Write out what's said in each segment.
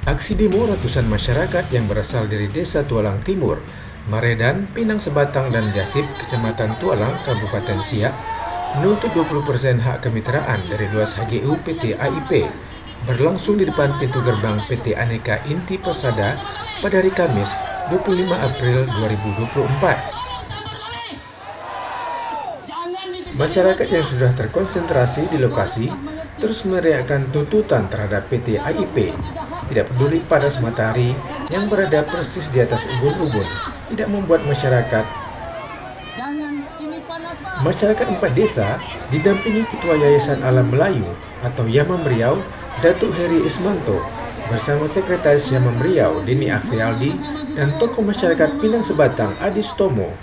Aksi demo ratusan masyarakat yang berasal dari Desa Tualang Timur, Maredan, Pinang Sebatang, dan Gasip, Kecamatan Tualang, Kabupaten Siak, menuntut 20% hak kemitraan dari luas HGU PT AIP, berlangsung di depan pintu gerbang PT Aneka Inti Persada pada hari Kamis, 25 April 2024. Masyarakat yang sudah terkonsentrasi di lokasi terus meneriakkan tuntutan terhadap PT AIP. Tidak peduli panas matahari yang berada persis di atas ubun-ubun, tidak membuat Masyarakat 4 desa didampingi Ketua Yayasan Alam Melayu atau Yamam Riau, Datuk Heri Ismanto, bersama Sekretaris Yamam Riau, Dini Afrialdi, dan tokoh masyarakat Pinang Sebatang, Adi Sutomo.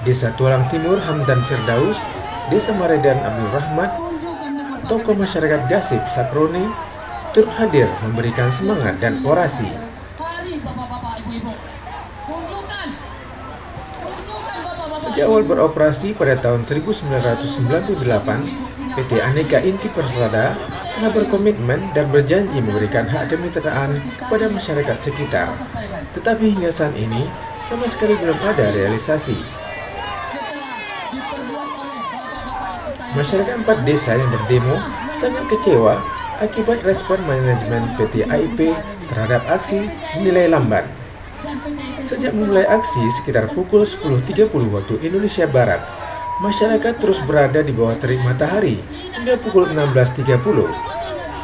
Desa Tualang Timur, Hamdan Firdaus, Desa Maredan, Abdul Rahmat, tokoh masyarakat Gasip, Sakroni, turut hadir memberikan semangat dan orasi. Sejak awal beroperasi pada tahun 1998, PT Aneka Inti Persada telah berkomitmen dan berjanji memberikan hak kemitraan kepada masyarakat sekitar. Tetapi hingga saat ini, sama sekali belum ada realisasi. Masyarakat 4 desa yang berdemo sangat kecewa akibat respon manajemen PT AIP terhadap aksi dinilai lamban. Sejak memulai aksi sekitar pukul 10.30 waktu Indonesia Barat, masyarakat terus berada di bawah terik matahari hingga pukul 16.30.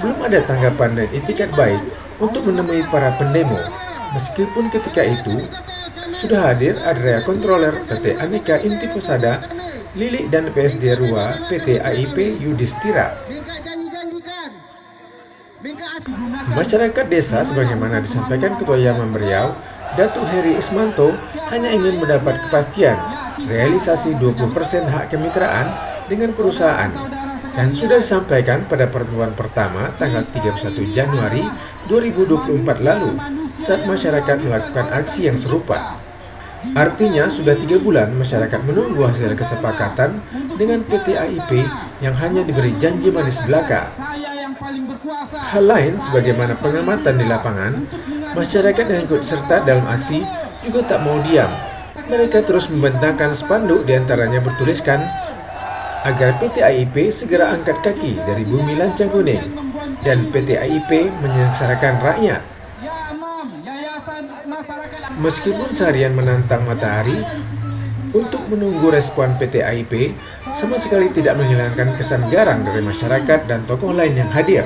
Belum ada tanggapan dan itikat baik untuk menemui para pendemo. Meskipun ketika itu sudah hadir area kontroler PT Aneka Inti Persada, Lilik, dan PSD Rua PT AIP Yudhistira. Masyarakat desa sebagaimana disampaikan Ketua Yamam Riau, Datuk Heri Ismanto, hanya ingin mendapat kepastian realisasi 20% hak kemitraan dengan perusahaan, dan sudah disampaikan pada pertemuan pertama tanggal 31 Januari 2024 lalu saat masyarakat melakukan aksi yang serupa. Artinya sudah 3 bulan masyarakat menunggu hasil kesepakatan dengan PT AIP yang hanya diberi janji manis belaka. Hal lain sebagaimana pengamatan di lapangan, masyarakat yang ikut serta dalam aksi juga tak mau diam. Mereka terus membentangkan spanduk, diantaranya bertuliskan agar PT AIP segera angkat kaki dari bumi lancang kuning dan PT AIP menyengsarakan rakyat. Meskipun seharian menantang matahari untuk menunggu respon PT AIP, sama sekali tidak menghilangkan kesan garang dari masyarakat dan tokoh lain yang hadir.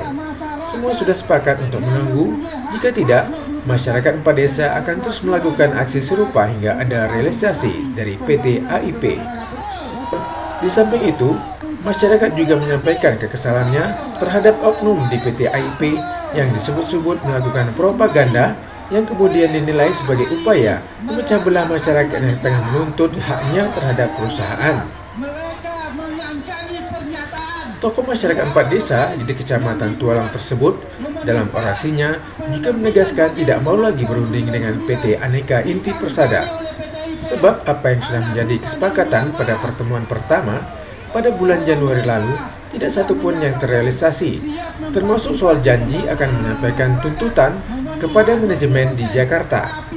Semua sudah sepakat untuk menunggu. Jika tidak, masyarakat 4 desa akan terus melakukan aksi serupa hingga ada realisasi dari PT AIP. Di samping itu, masyarakat juga menyampaikan kekesalannya terhadap oknum di PT AIP yang disebut-sebut melakukan propaganda yang kemudian dinilai sebagai upaya memecah belah masyarakat yang tengah menuntut haknya terhadap perusahaan. Tokoh masyarakat 4 desa di Kecamatan Tualang tersebut dalam orasinya juga menegaskan tidak mau lagi berunding dengan PT Aneka Inti Persada. Sebab apa yang sudah menjadi kesepakatan pada pertemuan pertama pada bulan Januari lalu tidak satupun yang terrealisasi, termasuk soal janji akan menyampaikan tuntutan kepada manajemen di Jakarta.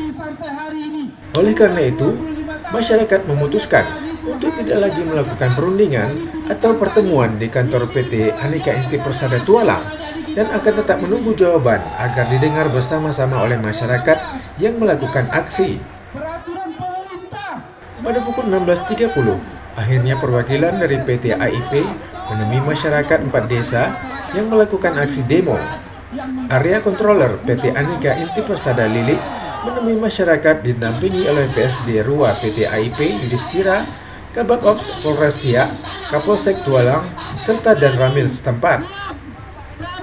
Oleh karena itu, masyarakat memutuskan untuk tidak lagi melakukan perundingan atau pertemuan di kantor PT Aneka Inti Persada Tualang dan akan tetap menunggu jawaban agar didengar bersama-sama oleh masyarakat yang melakukan aksi. Pada pukul 16.30, akhirnya perwakilan dari PT AIP menemui masyarakat 4 desa yang melakukan aksi demo. Area kontroler PT Aneka Inti Persada Lilik menemui masyarakat didampingi oleh PSD Rua PT AIP Yudhistira, Kabak Ops Polres Siak, Kapolsek Tualang, serta dan Ramil setempat.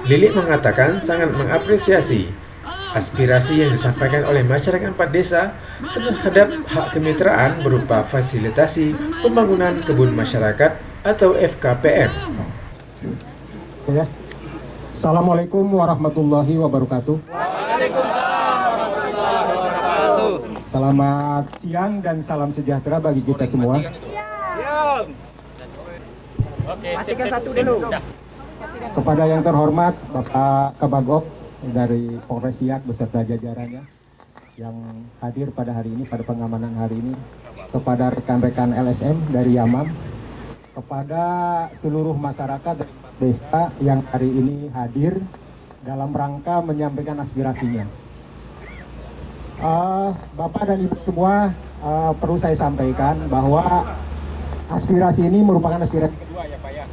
Lilik mengatakan sangat mengapresiasi aspirasi yang disampaikan oleh masyarakat 4 desa terhadap hak kemitraan berupa fasilitasi pembangunan kebun masyarakat atau FKPM. Assalamualaikum warahmatullahi wabarakatuh. Selamat siang dan salam sejahtera bagi kita semua. Kepada yang terhormat Bapak Kabagok dari Polres Siak beserta jajarannya yang hadir pada hari ini, pada pengamanan hari ini, kepada rekan-rekan LSM dari Yamam, kepada seluruh masyarakat desa yang hari ini hadir dalam rangka menyampaikan aspirasinya. Bapak dan Ibu semua, perlu saya sampaikan bahwa aspirasi ini merupakan aspirasi kedua ya Pak ya.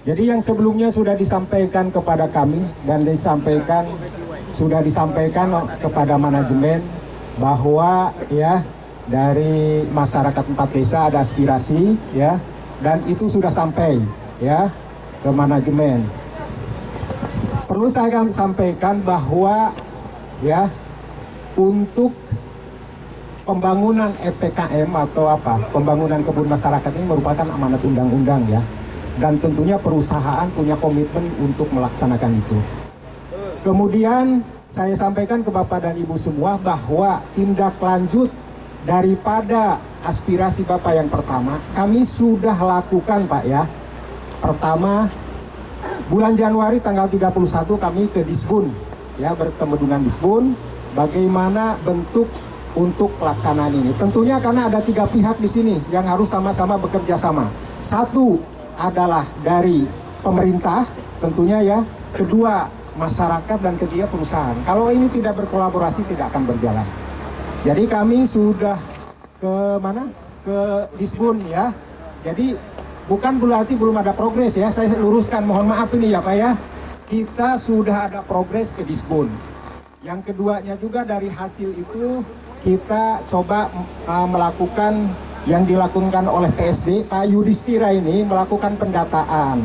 Jadi yang sebelumnya sudah disampaikan kepada kami dan sudah disampaikan kepada manajemen bahwa ya dari masyarakat 4 desa ada aspirasi ya, dan itu sudah sampai ya ke manajemen. Perlu saya sampaikan bahwa ya untuk pembangunan EPKM atau pembangunan kebun masyarakat ini merupakan amanat undang-undang ya. Dan tentunya perusahaan punya komitmen untuk melaksanakan itu. Kemudian saya sampaikan ke Bapak dan Ibu semua bahwa tindak lanjut daripada aspirasi Bapak yang pertama, kami sudah lakukan Pak ya. Pertama, bulan Januari tanggal 31 kami ke Disbun ya, bertemu dengan Disbun bagaimana bentuk untuk pelaksanaan ini. Tentunya karena ada 3 pihak di sini yang harus sama-sama bekerja sama. Satu adalah dari pemerintah tentunya ya, kedua masyarakat, dan ketiga perusahaan. Kalau ini tidak berkolaborasi tidak akan berjalan. Jadi kami sudah ke mana? Ke Disbun ya. Jadi bukan berarti belum ada progres ya. Saya luruskan, mohon maaf ini ya Pak ya. Kita sudah ada progres ke Disbun. Yang keduanya juga dari hasil itu kita coba melakukan yang dilakukan oleh PSD, Pak Yudhistira ini melakukan pendataan.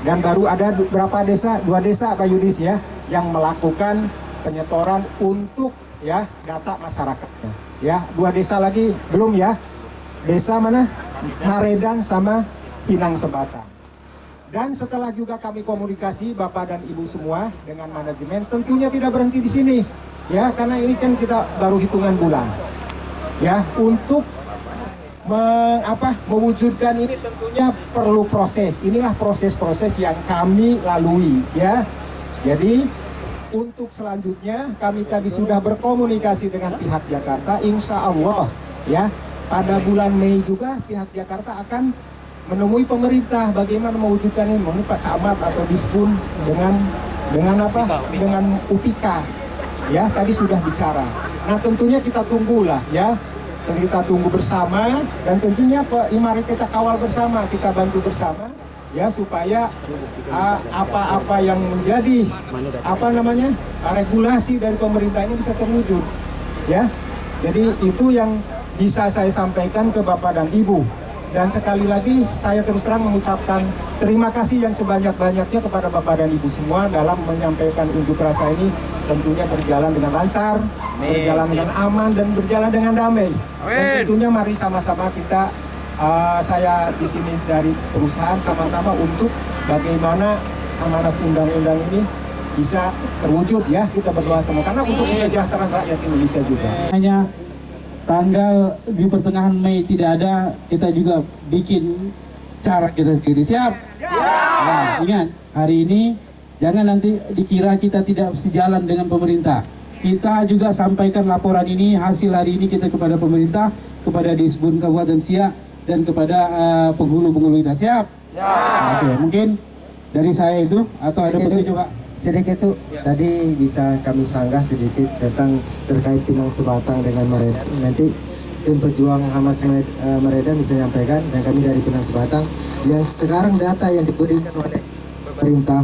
Dan baru ada berapa desa? 2 desa Pak Yudhis ya, yang melakukan penyetoran untuk ya data masyarakatnya. Ya, 2 desa lagi belum ya. Desa mana? Maredan sama Pinang Sebatang. Dan setelah juga kami komunikasi Bapak dan Ibu semua dengan manajemen, tentunya tidak berhenti di sini. Ya, karena ini kan kita baru hitungan bulan. Ya, untuk mewujudkan ini tentunya perlu proses. Inilah proses-proses yang kami lalui ya. Jadi untuk selanjutnya kami tadi sudah berkomunikasi dengan pihak Jakarta. Insya Allah ya pada bulan Mei juga pihak Jakarta akan menemui pemerintah bagaimana mewujudkan ini, menemui Pak Camat atau Disbun dengan UPIKA ya, tadi sudah bicara. Nah tentunya kita tunggulah ya. Kita tunggu bersama dan tentunya mari kita kawal bersama, kita bantu bersama ya supaya apa-apa yang menjadi regulasi dari pemerintah ini bisa terwujud ya. Jadi itu yang bisa saya sampaikan ke Bapak dan Ibu. Dan sekali lagi saya terus terang mengucapkan terima kasih yang sebanyak-banyaknya kepada Bapak dan Ibu semua dalam menyampaikan unjuk rasa ini, tentunya berjalan dengan lancar, berjalan dengan aman, dan berjalan dengan damai. Dan tentunya mari sama-sama kita, saya di sini dari perusahaan sama-sama untuk bagaimana amanat undang-undang ini bisa terwujud ya, kita berdoa semua karena untuk kesejahteraan rakyat Indonesia juga. Hanya tanggal di pertengahan Mei tidak ada, kita juga bikin cara kita sendiri. Siap? Nah, ingat, hari ini jangan nanti dikira kita tidak sejalan dengan pemerintah. Kita juga sampaikan laporan ini, hasil hari ini kita kepada pemerintah, kepada Disbun Kabupaten Siak, dan kepada penghulu-penghulu kita. Siap? Ya. Oke, mungkin dari saya itu, atau ada petunjuk Pak? Sedikit tuh tadi bisa kami sanggah sedikit tentang terkait Pinang Sebatang dengan Maredan. Nanti tim pejuang Hamas Maredan bisa menyampaikan, dan kami dari Pinang Sebatang yang sekarang data yang diberikan oleh pemerintah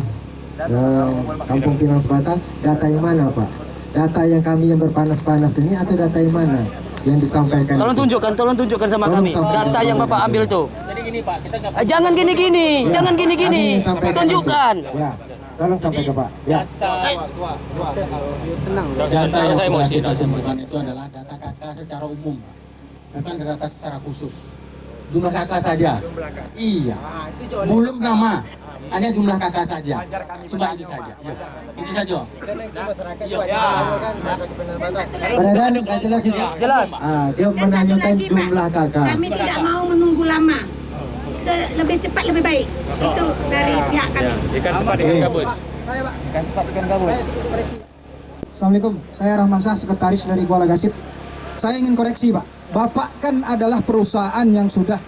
Kampung Pinang Sebatang, data yang mana Pak? Data yang kami yang berpanas-panas ini atau data yang mana yang disampaikan? Tolong tunjukkan sama kami data yang Bapak ambil tuh. Jadi gini Pak, kita jangan gini-gini, ya, jangan gini-gini. Tunjukkan. Ya. Tolong sampai ke Pak. Ya. Tenang. Data yang sudah kita sebutkan itu adalah data KK secara umum, bukan data secara khusus. Jumlah KK saja. Iya. Belum nama, hanya jumlah KK saja. Cuma itu saja. Itu saja. Maredan, nggak jelas ini. Jelas. Dia menanyakan jumlah KK. Kami tidak mau menunggu lama. Lebih cepat lebih baik. Itu dari pihak kami. Oke. Assalamualaikum, saya Rahman Shah, sekretaris dari Kuala Gasip. Saya ingin koreksi Pak, Bapak kan adalah perusahaan yang sudah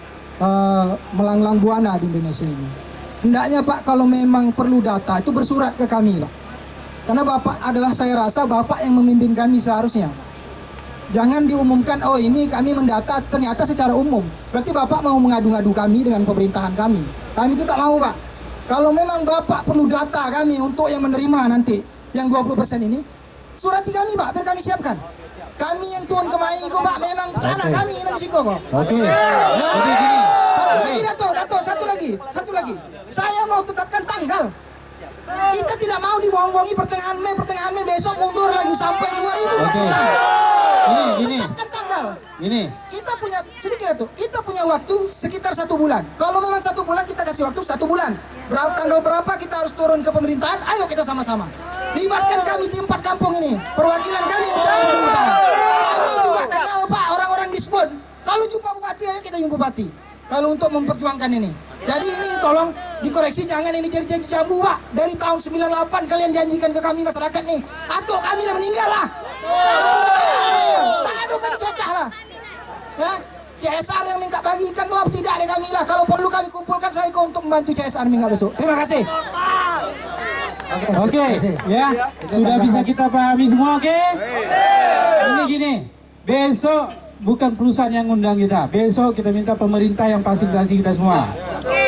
melanglang buana di Indonesia ini. Hendaknya Pak kalau memang perlu data itu bersurat ke kami Pak. Karena Bapak adalah, saya rasa Bapak yang memimpin kami seharusnya. Jangan diumumkan, oh ini kami mendata ternyata secara umum. Berarti Bapak mau mengadu-ngadu kami dengan pemerintahan kami. Kami itu tak mau Pak. Kalau memang Bapak perlu data kami untuk yang menerima nanti yang 20% ini, surati kami Pak, biar kami siapkan. Kami yang tuan kemai kok Pak, memang anak kami yang siko kok. Oke. Jadi gini. Satu lagi Dato, satu lagi. Saya mau tetapkan tanggal. Kita tidak mau dibohong-bohongi pertengahan Mei besok mundur lagi sampai 2000. Oke. Gini. Tetapkan tanggal. Gini. Kita punya sedikit Dato. Kita punya waktu sekitar 1 bulan. Kalau memang 1 bulan kita kasih waktu 1 bulan. Tanggal berapa kita harus turun ke pemerintahan? Ayo kita sama-sama. Libatkan kami di 4 kampung ini. Perwakilan kami untuk pemerintahan. Kami juga kenal Pak orang-orang di Sbon. Kalau jumpa bupati, ayo kita jumpa bupati. Kalau untuk memperjuangkan ini. Jadi ini tolong dikoreksi, jangan ini jadi janji jambu Pak. Dari tahun 98 kalian janjikan ke kami masyarakat nih. Atau kami lah meninggal lah. Tak ada kami cocah lah. Ya, CSR yang minta bagikan luap tidak ada kami lah. Kalau perlu kami kumpulkan saya untuk membantu CSR minggu besok. Terima kasih. Oke, ya, sudah bisa kita pahami semua, oke? Ini gini, besok bukan perusahaan yang ngundang kita, besok kita minta pemerintah yang fasilitasi kita semua,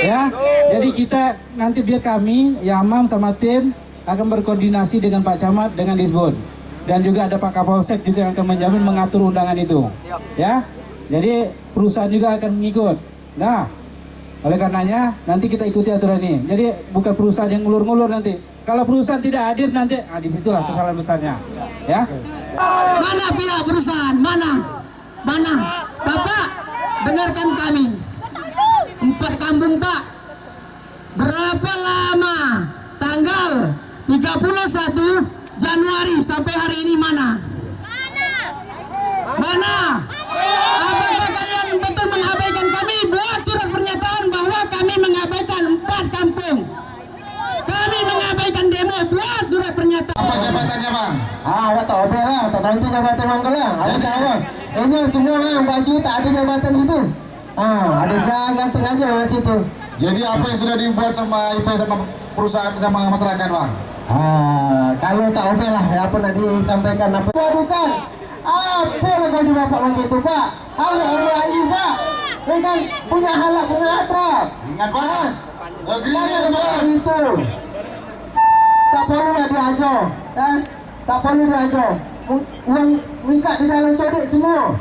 ya. Jadi kita nanti biar kami, Yamam sama tim akan berkoordinasi dengan Pak Camat, dengan Disbon, dan juga ada Pak Kapolsek juga yang akan menjamin mengatur undangan itu, ya. Jadi perusahaan juga akan mengikut. Nah, oleh karenanya nanti kita ikuti aturan ini. Jadi bukan perusahaan yang ngulur-ngulur nanti. Kalau perusahaan tidak hadir nanti, disitulah kesalahan besarnya, ya. Mana pihak perusahaan? Mana? Bapak, dengarkan kami. 4 kampung Pak. Berapa lama? Tanggal 31 Januari sampai hari ini mana? Apakah kalian betul mengabaikan kami? Buat surat pernyataan bahwa kami mengabaikan 4 kampung. Kami mengabaikan demo, buat surat pernyataan. Apa jabatannya Bang? Ada tak obel lah, tak tahu tu jabatan Bang lah. Ada kawan. Ini semua yang baju tak ada jabatan itu. Ada ganteng aja di situ. Jadi apa yang sudah dibuat sama IP sama perusahaan sama masyarakat Bang? Kalau tak obel lah, ya apa nak disampaikan apa? Bukan. Apa lah baju bapak macam itu Pak? Anak Melayu Pak. Dia kan punya halak, punya atrap. Ingat Bang, negeri Jangan itu. Tak perlu lah diajar, tak perlu diajar. Uang mingkat di dalam codek semua,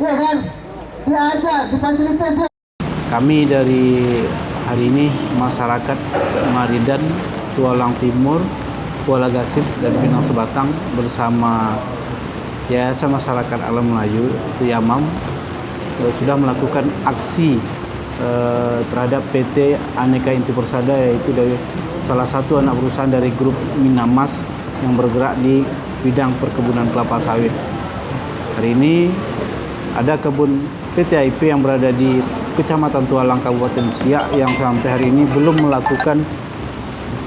ya kan? Diajar, difasilitasi. Kami dari hari ini masyarakat Maridan, Tualang Timur, Kuala Gasip dan Pinang Sebatang bersama Yayasan Masyarakat Alam Melayu Yamam sudah melakukan aksi terhadap PT Aneka Inti Persada, yaitu dari salah satu anak perusahaan dari grup Minamas yang bergerak di bidang perkebunan kelapa sawit. Hari ini ada kebun PT IP yang berada di Kecamatan Tualang Kabupaten Siak yang sampai hari ini belum melakukan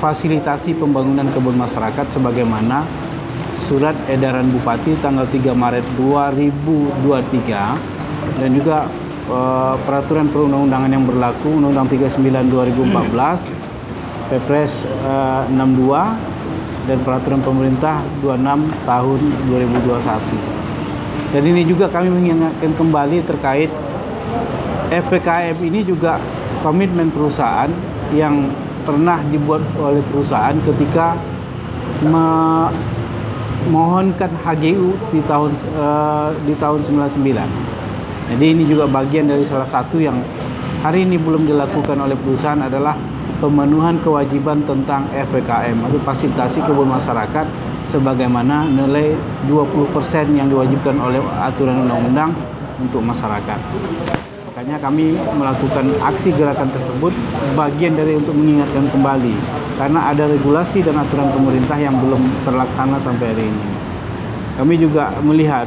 fasilitasi pembangunan kebun masyarakat sebagaimana surat edaran Bupati tanggal 3 Maret 2023 dan juga peraturan perundang-undangan yang berlaku Undang-Undang 39 2014, Perpres 62 dan peraturan pemerintah 26 tahun 2021. Dan ini juga kami mengingatkan kembali terkait FPKM ini juga komitmen perusahaan yang pernah dibuat oleh perusahaan ketika memohonkan HGU di tahun 99. Jadi ini juga bagian dari salah satu yang hari ini belum dilakukan oleh perusahaan adalah pemenuhan kewajiban tentang FPKM atau fasilitasi kebun masyarakat sebagaimana nilai 20% yang diwajibkan oleh aturan undang-undang untuk masyarakat. Makanya kami melakukan aksi gerakan tersebut bagian dari untuk mengingatkan kembali karena ada regulasi dan aturan pemerintah yang belum terlaksana sampai hari ini. Kami juga melihat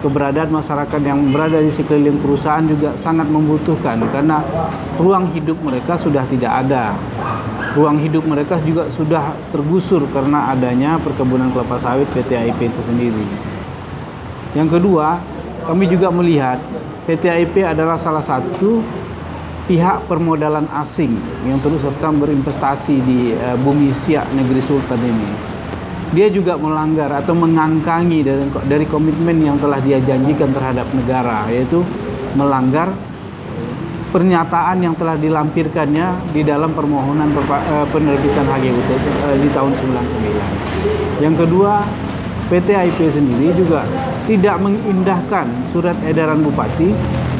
keberadaan masyarakat yang berada di sekeliling perusahaan juga sangat membutuhkan karena ruang hidup mereka sudah tidak ada. ruang hidup mereka juga sudah tergusur karena adanya perkebunan kelapa sawit PT AIP itu sendiri. Yang kedua, kami juga melihat PT AIP adalah salah satu pihak permodalan asing yang terus serta berinvestasi di bumi Siak Negeri Sultan ini. Dia juga melanggar atau mengangkangi dari komitmen yang telah dia janjikan terhadap negara, yaitu melanggar pernyataan yang telah dilampirkannya di dalam permohonan penerbitan HGUT di tahun 99. Yang kedua, PT AIP sendiri juga tidak mengindahkan surat edaran Bupati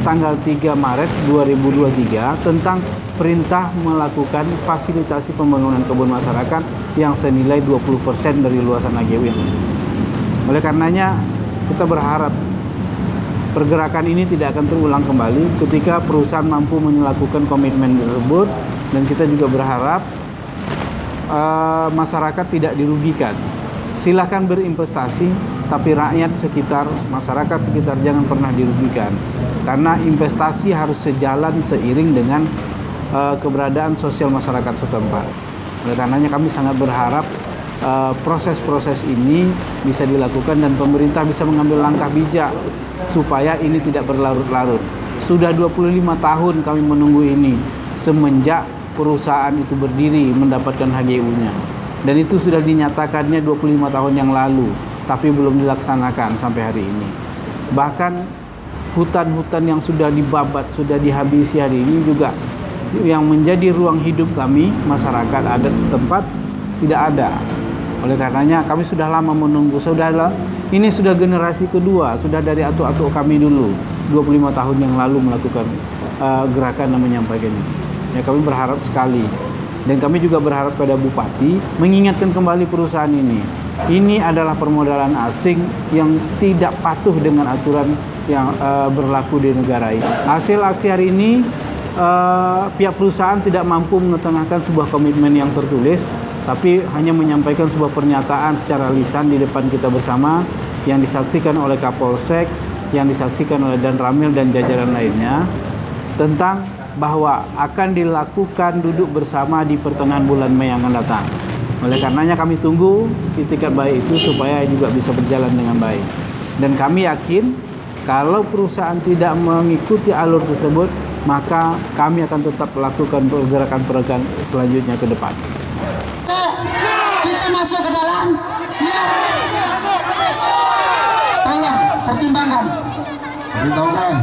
tanggal 3 Maret 2023 tentang perintah melakukan fasilitasi pembangunan kebun masyarakat yang senilai 20% dari luasan HGU yang ada. Oleh karenanya, kita berharap pergerakan ini tidak akan terulang kembali ketika perusahaan mampu melakukan komitmen tersebut, dan kita juga berharap masyarakat tidak dirugikan. Silakan berinvestasi, tapi rakyat sekitar, masyarakat sekitar jangan pernah dirugikan. Karena investasi harus sejalan seiring dengan keberadaan sosial masyarakat setempat. Oleh karenanya kami sangat berharap proses-proses ini bisa dilakukan dan pemerintah bisa mengambil langkah bijak supaya ini tidak berlarut-larut. Sudah 25 tahun kami menunggu ini semenjak perusahaan itu berdiri mendapatkan HGU-nya. Dan itu sudah dinyatakannya 25 tahun yang lalu, tapi belum dilaksanakan sampai hari ini. Bahkan hutan-hutan yang sudah dibabat, sudah dihabisi hari ini juga yang menjadi ruang hidup kami, masyarakat adat setempat, tidak ada. Oleh karenanya kami sudah lama menunggu, ini sudah generasi kedua, sudah dari atuk-atuk kami dulu 25 tahun yang lalu melakukan gerakan dan menyampaikan ini. Ya, kami berharap sekali, dan kami juga berharap pada Bupati mengingatkan kembali perusahaan ini. Ini adalah permodalan asing yang tidak patuh dengan aturan yang berlaku di negara ini. Hasil aksi hari ini, pihak perusahaan tidak mampu mengetengahkan sebuah komitmen yang tertulis, tapi hanya menyampaikan sebuah pernyataan secara lisan di depan kita bersama yang disaksikan oleh Kapolsek, yang disaksikan oleh Dan Ramil dan jajaran lainnya, tentang bahwa akan dilakukan duduk bersama di pertengahan bulan Mei yang akan datang. Oleh karenanya kami tunggu itikat baik itu supaya juga bisa berjalan dengan baik. Dan kami yakin kalau perusahaan tidak mengikuti alur tersebut, maka kami akan tetap melakukan pergerakan-pergerakan selanjutnya ke depan. Kita masuk ke dalam, siap. Tolong pertimbangkan. Beritahukan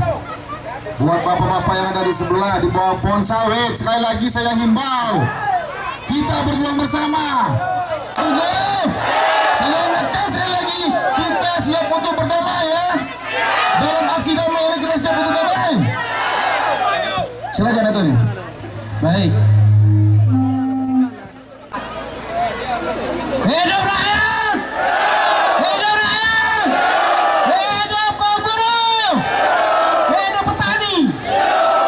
buat bapak-bapak yang ada di sebelah di bawah pohon sawit, sekali lagi saya himbau, kita berjuang bersama. Oke, saya ingatkan sekali lagi, kita siap untuk berdamai ya. Dalam aksi damai ini kita siap untuk damai. Silakan Dato' nih. Baik. Hidup rakyat! Hidup rakyat! Hidup kaum buruh! Hidup petani!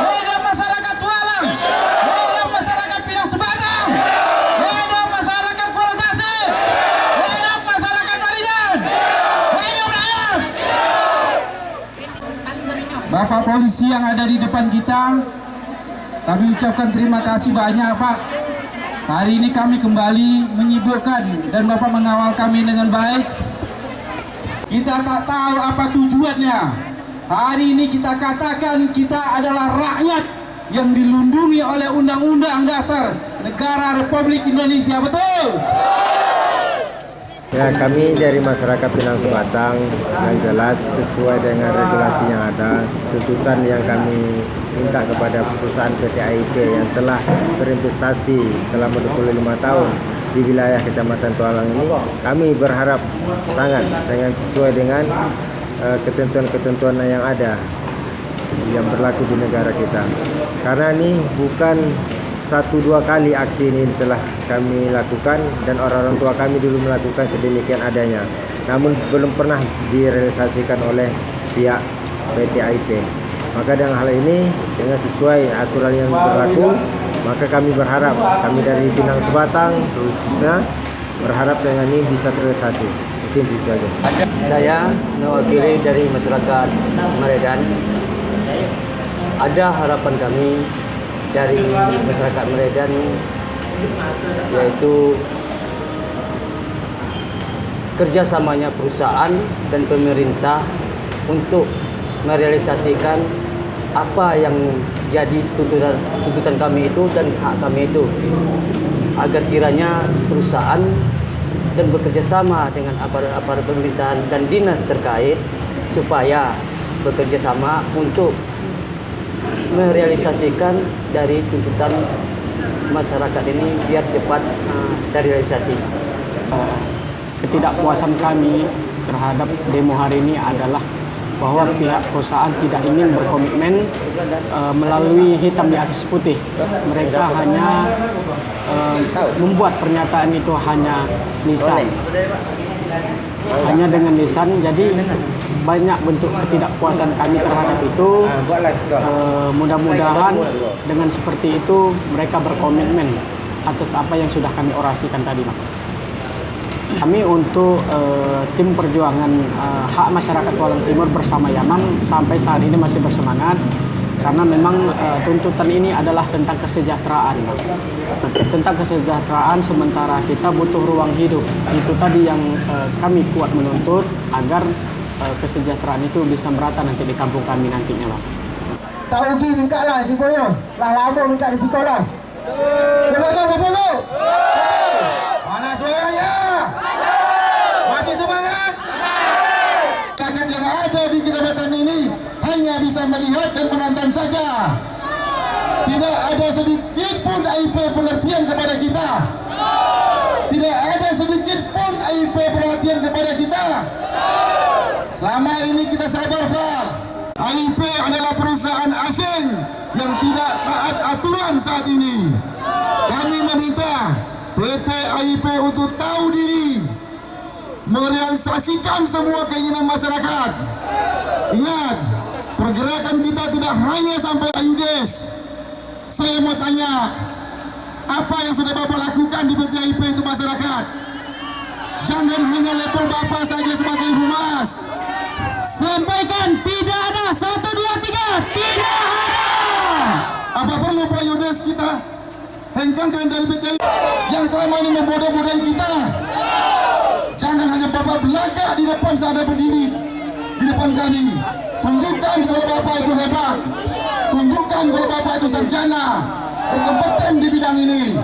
Hidup masyarakat Tualang! Hidup masyarakat Pinang Sebatang! Hidup masyarakat Kuala Gasib! Hidup masyarakat Maridan! Hidup rakyat! Bapak polisi yang ada di depan kita, kami ucapkan terima kasih banyak Pak. Hari ini kami kembali menyibukkan dan Bapak mengawal kami dengan baik. Kita tak tahu apa tujuannya. Hari ini kita katakan kita adalah rakyat yang dilindungi oleh Undang-Undang Dasar Negara Republik Indonesia, betul? Ya, kami dari masyarakat Pinang Sebatang yang jelas sesuai dengan regulasi yang ada, tuntutan yang kami minta kepada perusahaan PT AIP yang telah berinvestasi selama 25 tahun di wilayah Kecamatan Tualang ini, kami berharap sangat sesuai dengan ketentuan-ketentuan yang ada yang berlaku di negara kita. Karena ini bukan 1-2 kali aksi ini telah kami lakukan dan orang-orang tua kami dulu melakukan sedemikian adanya, namun belum pernah direalisasikan oleh pihak PT AIP. Maka dengan hal ini, dengan sesuai aturan yang berlaku, maka kami berharap, kami dari Pinang Sebatang khususnya berharap dengan ini bisa terrealisasi. Itu saja. Saya mewakili dari masyarakat Meredan. Ada harapan kami dari masyarakat Meredan yaitu kerjasamanya perusahaan dan pemerintah untuk merealisasikan apa yang jadi tuntutan kami itu dan hak kami itu, agar kiranya perusahaan dan bekerja sama dengan aparat pemerintahan dan dinas terkait supaya bekerja sama untuk merealisasikan dari tuntutan masyarakat ini biar cepat terrealisasi. Ketidakpuasan kami terhadap demo hari ini adalah bahwa pihak perusahaan tidak ingin berkomitmen melalui hitam di atas putih. Mereka hanya membuat pernyataan itu hanya lisan, hanya dengan lisan. Jadi banyak bentuk ketidakpuasan kami terhadap itu. Mudah-mudahan dengan seperti itu mereka berkomitmen atas apa yang sudah kami orasikan tadi, Pak. Kami untuk tim perjuangan hak masyarakat Kuala Timur bersama Yaman sampai saat ini masih bersemangat, karena memang tuntutan ini adalah tentang kesejahteraan. Tentang kesejahteraan, sementara kita butuh ruang hidup. Itu tadi yang kami kuat menuntut agar kesejahteraan itu bisa merata nanti di kampung kami nantinya, Pak. Tak rugi minta lah jibonya. Lah lama minta di sekolah. Betul. Mana suaranya? Masih semangat? Rakyat yang ada di kecamatan ini hanya bisa melihat dan menonton saja. Tidak ada sedikit pun AIP pengertian kepada kita. Tidak ada sedikit pun AIP perhatian kepada kita. Selama ini kita sabar, Pak. AIP adalah perusahaan asing yang tidak taat aturan saat ini. Kami meminta PT AIP untuk tahu diri, merealisasikan semua keinginan masyarakat. Ingat, pergerakan kita tidak hanya sampai Ayudes. Saya mau tanya, apa yang sudah Bapak lakukan di PT AIP itu masyarakat? Jangan hanya level Bapak saja sebagai humas. Sampaikan tidak ada 1, 2, 3, tidak ada. Apa perlu Pak Ayudes kita hengkangkan dari PT AIP yang selama ini membodoh-bodohi kita? Jangan hanya Bapak belagak di depan saya berdiri di depan kami. Tunjukkan kalau Bapak itu hebat. Tunjukkan kalau Bapak itu sarjana, berkompeten di bidang ini.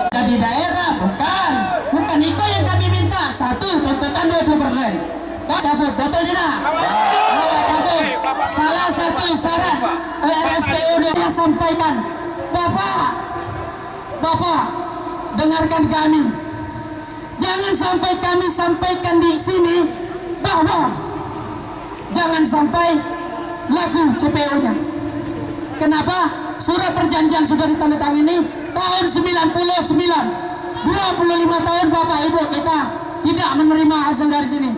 Di daerah bukan itu yang kami minta. 1, tuntutan 20%. Cabut, betul tidak? Cabut. Salah satu syarat RSPU dia sampaikan. Bapak, dengarkan kami. Jangan sampai kami sampaikan di sini bahwa jangan sampai lagu CPO-nya. Kenapa? Surat perjanjian sudah ditandatangani tahun 99. 25 tahun Bapak Ibu kita tidak menerima hasil dari sini.